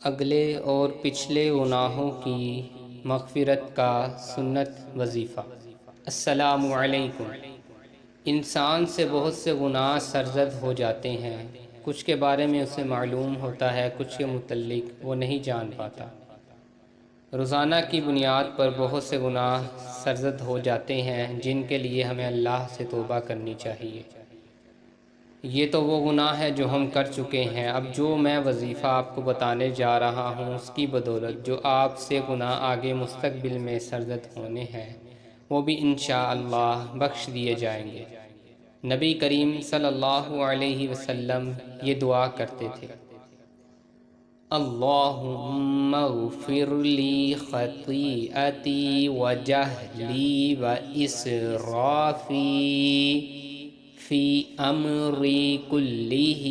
اگلے اور پچھلے گناہوں کی مغفرت کا سنت وظیفہ۔ السلام علیکم۔ انسان سے بہت سے گناہ سرزد ہو جاتے ہیں، کچھ کے بارے میں اسے معلوم ہوتا ہے، کچھ کے متعلق وہ نہیں جان پاتا۔ روزانہ کی بنیاد پر بہت سے گناہ سرزد ہو جاتے ہیں جن کے لیے ہمیں اللہ سے توبہ کرنی چاہیے۔ یہ تو وہ گناہ ہے جو ہم کر چکے ہیں۔ اب جو میں وظیفہ آپ کو بتانے جا رہا ہوں اس کی بدولت جو آپ سے گناہ آگے مستقبل میں سرزد ہونے ہیں وہ بھی انشاءاللہ بخش دیے جائیں گے۔ نبی کریم صلی اللہ علیہ وسلم یہ دعا کرتے تھے: اللہم اغفر لی خطیئتی وجہلی واسرافی فی امری کلہ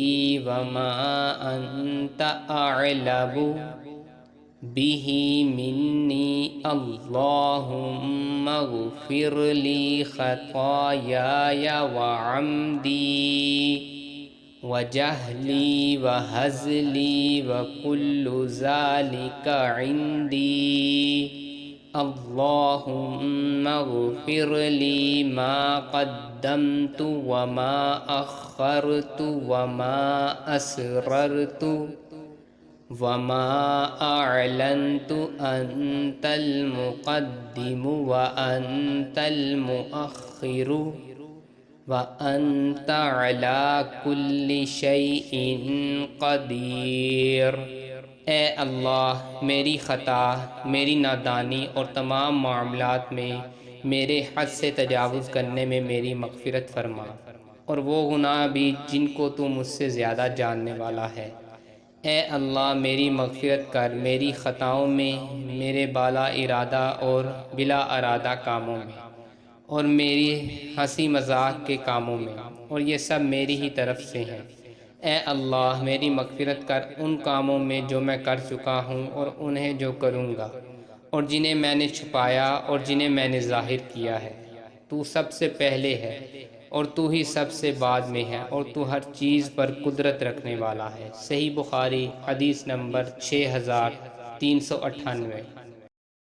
وما انت اعلم بہ منی اللہم اغفر لی خطایای وعمدی وجہلی وہزلی وکل ذالک عندی اللہم اغفر لی ما قدمت وما اخرت وما اسررت وما اعلنت انت المقدم وانت المؤخر وانت علی کل شیء قدیر۔ اے اللہ، میری خطا، میری نادانی اور تمام معاملات میں میرے حد سے تجاوز کرنے میں میری مغفرت فرما، اور وہ گناہ بھی جن کو تو مجھ سے زیادہ جاننے والا ہے۔ اے اللہ، میری مغفرت کر میری خطاؤں میں، میرے بالا ارادہ اور بلا ارادہ کاموں میں، اور میری ہنسی مذاق کے کاموں میں، اور یہ سب میری ہی طرف سے ہیں۔ اے اللہ، میری مغفرت کر ان کاموں میں جو میں کر چکا ہوں اور انہیں جو کروں گا، اور جنہیں میں نے چھپایا اور جنہیں میں نے ظاہر کیا ہے۔ تو سب سے پہلے ہے اور تو ہی سب سے بعد میں ہے، اور تو ہر چیز پر قدرت رکھنے والا ہے۔ صحیح بخاری حدیث نمبر 6398۔